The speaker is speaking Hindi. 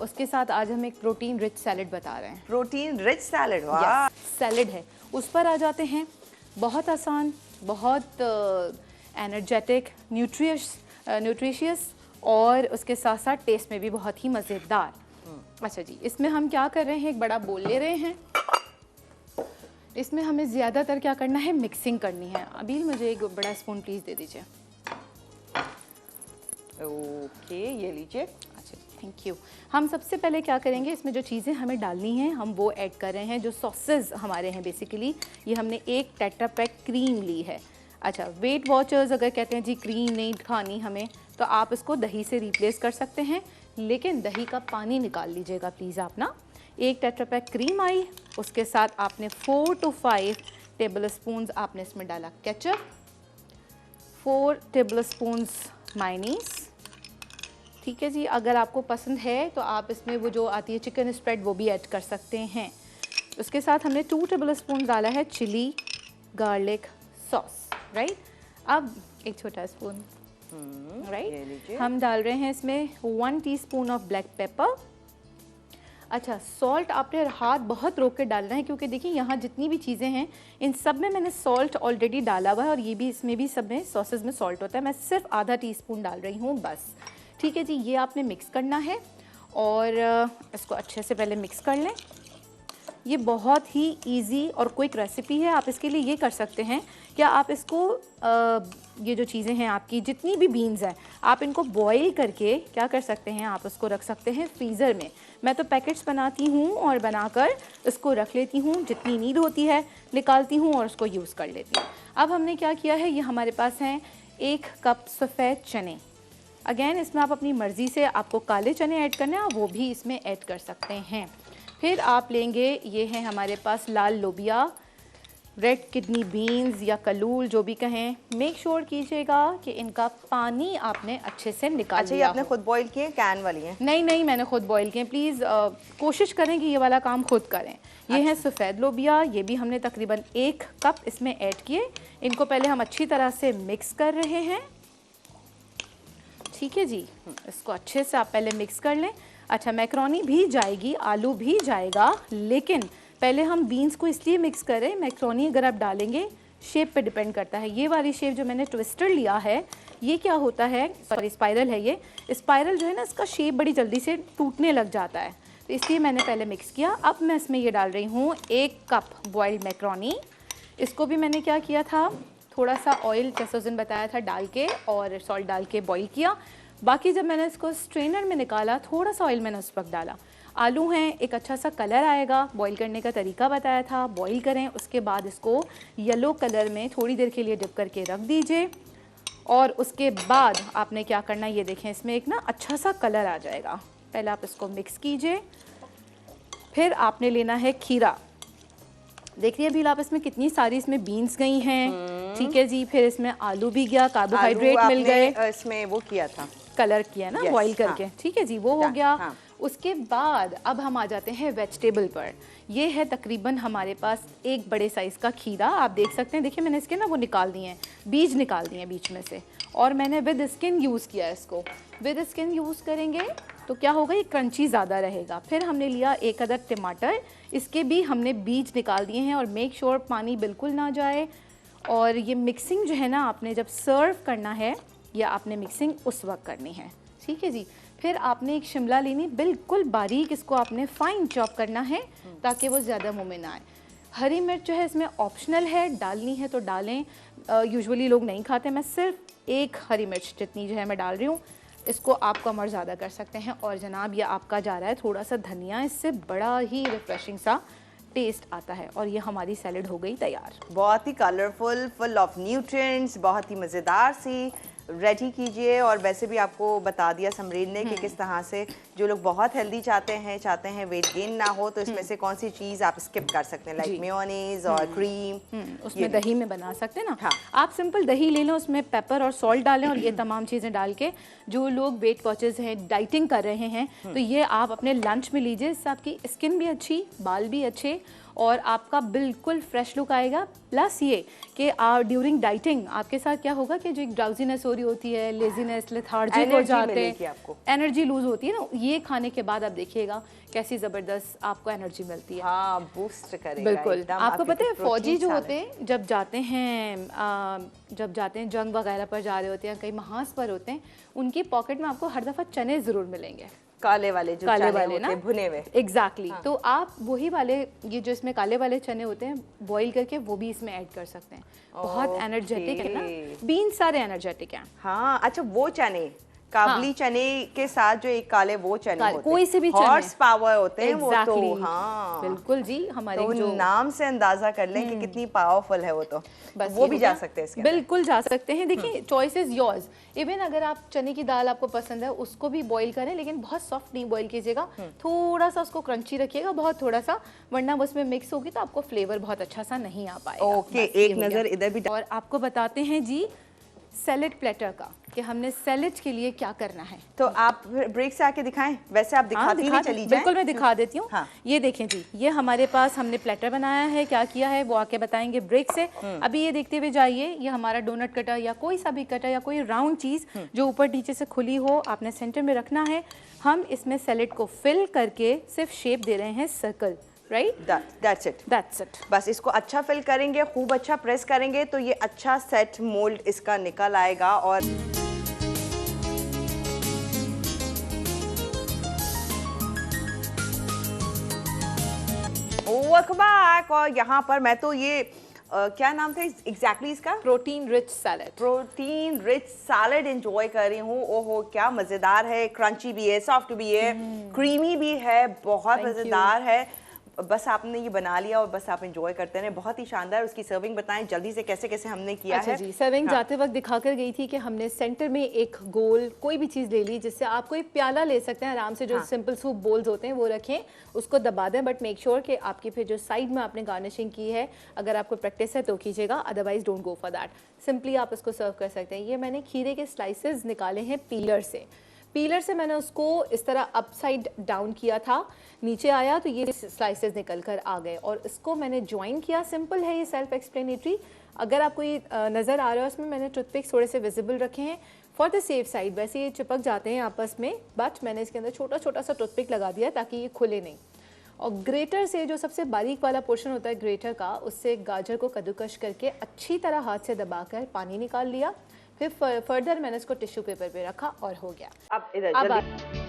उसके साथ आज हम एक प्रोटीन रिच सैलेड बता रहे हैं। प्रोटीन रिच सैलेड, वाह। सैलेड है, उस पर आ जाते हैं। बहुत आसान, बहुत एनर्जेटिक, न्यूट्रिशियस और उसके साथ साथ टेस्ट में भी बहुत ही मज़ेदार। अच्छा जी, इसमें हम क्या कर रहे हैं, एक बड़ा बोल ले रहे हैं। इसमें हमें ज़्यादातर क्या करना है, मिक्सिंग करनी है। अभी मुझे एक बड़ा स्पून प्लीज़ दे दीजिए। ओके, ये लीजिए। अच्छा, थैंक यू। हम सबसे पहले क्या करेंगे, इसमें जो चीज़ें हमें डालनी हैं हम वो ऐड कर रहे हैं। जो सॉसेज हमारे हैं बेसिकली, ये हमने एक टेट्रा पैक क्रीम ली है। अच्छा, वेट वॉचर्स अगर कहते हैं जी क्रीम नहीं खानी हमें, तो आप इसको दही से रिप्लेस कर सकते हैं, लेकिन दही का पानी निकाल लीजिएगा प्लीज़ आप ना। एक टेट्रा पैक क्रीम आई, उसके साथ आपने 4 to 5 टेबल स्पून्स आपने इसमें डाला केचप, 4 टेबल स्पून्स मायोनीज। ठीक है जी, अगर आपको पसंद है तो आप इसमें वो जो आती है चिकन स्प्रेड वो भी ऐड कर सकते हैं। उसके साथ हमने 2 टेबल स्पून डाला है चिली गार्लिक सॉस, राइट। अब एक छोटा स्पून, राइट, हम डाल रहे हैं इसमें 1 टीस्पून ऑफ ब्लैक पेपर। अच्छा, सॉल्ट आपने हाथ बहुत रोक के डालना है, क्योंकि देखिए यहाँ जितनी भी चीज़ें हैं इन सब में मैंने सॉल्ट ऑलरेडी डाला हुआ है, और ये भी इसमें भी सब में सॉसेज में सॉल्ट होता है। मैं सिर्फ आधा टीस्पून डाल रही हूँ बस। ठीक है जी, ये आपने मिक्स करना है और इसको अच्छे से पहले मिक्स कर लें। ये बहुत ही इजी और क्विक रेसिपी है। आप इसके लिए ये कर सकते हैं, क्या आप इसको ये जो चीज़ें हैं आपकी जितनी भी बीन्स हैं, आप इनको बॉईल करके क्या कर सकते हैं, आप उसको रख सकते हैं फ्रीज़र में। मैं तो पैकेट्स बनाती हूँ और बनाकर इसको रख लेती हूँ, जितनी नीड होती है निकालती हूँ और उसको यूज़ कर लेती हूँ। अब हमने क्या किया है, ये हमारे पास हैं 1 कप सफ़ेद चने। अगेन इसमें आप अपनी मर्ज़ी से, आपको काले चने ऐड करने हैं वो भी इसमें ऐड कर सकते हैं। फिर आप लेंगे, ये हैं हमारे पास लाल लोबिया, रेड किडनी बीन्स या कलूल जो भी कहें। मेक श्योर कीजिएगा कि इनका पानी आपने अच्छे से निकाल अच्छा, ये आपने खुद बॉईल किए, कैन वाली हैं? नहीं, मैंने खुद बॉईल किए। प्लीज़ कोशिश करें कि ये वाला काम खुद करें। ये है सफ़ेद लोबिया, ये भी हमने तकरीबन 1 कप इसमें ऐड किए। इनको पहले हम अच्छी तरह से मिक्स कर रहे हैं। ठीक है जी, इसको अच्छे से आप पहले मिक्स कर लें। अच्छा, मैक्रोनी भी जाएगी, आलू भी जाएगा, लेकिन पहले हम बीन्स को इसलिए मिक्स करें, मैक्रोनी अगर आप डालेंगे शेप पे डिपेंड करता है। ये वाली शेप जो मैंने ट्विस्टर लिया है, ये क्या होता है, सॉरी स्पाइरल है, ये स्पाइरल जो है ना, इसका शेप बड़ी जल्दी से टूटने लग जाता है, तो इसलिए मैंने पहले मिक्स किया। अब मैं इसमें ये डाल रही हूँ 1 कप बॉइल्ड मैक्रोनी। इसको भी मैंने क्या किया था, थोड़ा सा ऑयल जैसे उस दिन बताया था डाल के और सॉल्ट डाल के बॉईल किया। बाकी जब मैंने इसको स्ट्रेनर में निकाला, थोड़ा सा ऑयल मैंने उस वक्त डाला। आलू हैं, एक अच्छा सा कलर आएगा, बॉईल करने का तरीका बताया था। बॉईल करें, उसके बाद इसको येलो कलर में थोड़ी देर के लिए डिप करके रख दीजिए, और उसके बाद आपने क्या करना है, ये देखें इसमें एक ना अच्छा सा कलर आ जाएगा। पहले आप इसको मिक्स कीजिए, फिर आपने लेना है खीरा। देखिए अभी आप इसमें कितनी सारी इसमें बीन्स गई हैं। ठीक है जी, फिर इसमें आलू भी गया, कार्बोहाइड्रेट मिल गए। इसमें वो किया था, कलर किया ना, बॉईल करके। हाँ। ठीक है जी, वो हो गया। हाँ। उसके बाद अब हम आ जाते हैं वेजिटेबल पर। ये है तकरीबन हमारे पास एक बड़े साइज़ का खीरा, आप देख सकते हैं। देखिए मैंने इसके ना वो निकाल दिए हैं, बीज निकाल दिए हैं बीच में से, और मैंने विद स्किन यूज़ किया है इसको। विद स्किन यूज़ करेंगे तो क्या होगा, ये क्रंची ज़्यादा रहेगा। फिर हमने लिया 1 अदद टमाटर, इसके भी हमने बीज निकाल दिए हैं, और मेक श्योर पानी बिल्कुल ना जाए। और ये मिक्सिंग जो है ना, आपने जब सर्व करना है या आपने मिक्सिंग उस वक्त करनी है। ठीक है जी, फिर आपने एक शिमला लेनी, बिल्कुल बारीक इसको आपने फाइन चॉप करना है ताकि वो ज़्यादा मुँह में ना आए। हरी मिर्च जो है इसमें ऑप्शनल है, डालनी है तो डालें, यूजुअली लोग नहीं खाते। मैं सिर्फ 1 हरी मिर्च जितनी जो है मैं डाल रही हूँ, इसको आप कम और ज़्यादा कर सकते हैं। और जनाब ये आपका जा रहा है थोड़ा सा धनिया, इससे बड़ा ही रिफ्रेशिंग सा टेस्ट आता है। और ये हमारी सैलेड हो गई तैयार। बहुत ही कलरफुल, फुल ऑफ न्यूट्रिएंट्स, बहुत ही मज़ेदार सी। रेडी कीजिए। और वैसे भी आपको बता दिया समरीन ने कि किस तरह से जो लोग बहुत हेल्दी चाहते हैं वेट गेन ना हो, तो इसमें से कौन सी चीज़ आप स्किप कर सकते हैं, लाइक मेयोनीज और क्रीम। उसमें दही में बना सकते हैं ना। हाँ। आप सिंपल दही ले लें, उसमें पेपर और सॉल्ट डालें और ये तमाम चीज़ें डाल के, जो लोग वेट वॉचर्स हैं, डाइटिंग कर रहे हैं, तो ये आप अपने लंच में लीजिए। इससे आपकी स्किन भी अच्छी, बाल भी अच्छे और आपका बिल्कुल फ्रेश लुक आएगा। प्लस ये कि ड्यूरिंग डाइटिंग आपके साथ क्या होगा कि जो एक ड्राउजीनेस हो रही होती है, लेजीनेस, लेथार्जिक हो जाते हैं, एनर्जी लूज होती है ना, ये खाने के बाद आप देखिएगा कैसी ज़बरदस्त आपको एनर्जी मिलती है। हाँ, बूस्ट करेगा बिल्कुल। आपको पता है फौजी जो होते हैं जब जाते हैं जंग वगैरह पर जा रहे होते हैं, कई महाज पर होते हैं, उनकी पॉकेट में आपको हर दफ़ा चने ज़रूर मिलेंगे, काले वाले जो काले चने वाले होते हैं भुने हुए। एग्जैक्टली। तो आप वही वाले, ये जो इसमें काले वाले चने होते हैं, बॉईल करके वो भी इसमें ऐड कर सकते हैं। बहुत एनर्जेटिक है ना, बीन्स सारे एनर्जेटिक हैं। हाँ, अच्छा वो चने काबली चने के साथ जो एक काले वो चने होते हैं, कोई से भी हॉर्स पावर होते हैं वो तो। हाँ बिल्कुल जी, हमारे तो जो नाम से अंदाजा कर लें कि कितनी पावरफुल है वो। तो बस वो भी जा सकते हैं इसके अंदर। बिल्कुल जा सकते हैं। देखिए चॉइस इज योर्स। इवन अगर आप चने की दाल आपको पसंद है उसको भी बॉईल करें, लेकिन बहुत सॉफ्ट नहीं बॉईल कीजिएगा, थोड़ा सा उसको क्रंची रखिएगा, बहुत थोड़ा सा, वरना वो उसमें मिक्स होगी तो आपको फ्लेवर बहुत अच्छा सा नहीं आ पाएगा। ओके, एक नजर इधर भी। और आपको बताते हैं जी सैलेड प्लेटर का कि हमने सैलेड के लिए क्या करना है। तो आप ब्रेक से आके दिखाएं, वैसे आप दिखाती नहीं चली जाएं। बिल्कुल मैं दिखा देती हूँ। हाँ। ये देखें जी, ये हमारे पास हमने प्लेटर बनाया है, क्या किया है वो आके बताएंगे ब्रेक से। अभी ये देखते हुए जाइए, ये हमारा डोनट कटर या कोई सा भी कटर या कोई राउंड चीज जो ऊपर नीचे से खुली हो, आपने सेंटर में रखना है। हम इसमें सैलेड को फिल करके सिर्फ शेप दे रहे हैं सर्कल, राइट? That's it. बस इसको अच्छा फिल करेंगे, खूब अच्छा प्रेस करेंगे तो ये अच्छा सेट मोल्ड इसका निकल आएगा। और वेलकम बैक। और यहाँ पर मैं तो ये क्या नाम था एग्जैक्टली इसका? Protein rich salad. Protein rich salad enjoy कर रही हूँ। ओहो क्या मजेदार है, क्रंची भी है, सॉफ्ट भी है, क्रीमी भी है, बहुत मजेदार है। बस आपने ये बना लिया और बस आप एंजॉय करते हैं। बहुत ही शानदार। उसकी सर्विंग बताएं जल्दी से कैसे कैसे हमने किया अच्छा है। जी, सर्विंग जाते वक्त दिखा कर गई थी कि हमने सेंटर में एक गोल कोई भी चीज़ ले ली, जिससे आप कोई प्याला ले सकते हैं आराम से, जो सिंपल सूप बोल्स होते हैं वो रखें, उसको दबा दें, बट मेक श्योर कि आपकी फिर जो साइड में आपने गार्निशिंग की है, अगर आपको प्रैक्टिस है तो कीजिएगा, otherwise don't go for that. Simply आप इसको सर्व कर सकते हैं। ये मैंने खीरे के स्लाइसेस निकाले हैं पीलर से मैंने उसको इस तरह अपसाइड डाउन किया था, नीचे आया तो ये स्लाइसेस निकल कर आ गए और इसको मैंने ज्वाइन किया। सिंपल है ये, सेल्फ एक्सप्लेनेटरी। अगर आपको ये नज़र आ रहा है, उसमें मैंने टूथपिक्स थोड़े से विजिबल रखे हैं फॉर द सेफ साइड। वैसे ये चिपक जाते हैं आपस में, बट मैंने इसके अंदर छोटा छोटा सा टूथपिक लगा दिया ताकि ये खुले नहीं। और ग्रेटर से, जो सबसे बारीक वाला पोर्शन होता है ग्रेटर का, उससे गाजर को कद्दूकश करके अच्छी तरह हाथ से दबाकर पानी निकाल लिया। फिर फर्दर मैंने इसको टिश्यू पेपर पे रखा और हो गया। अब इधर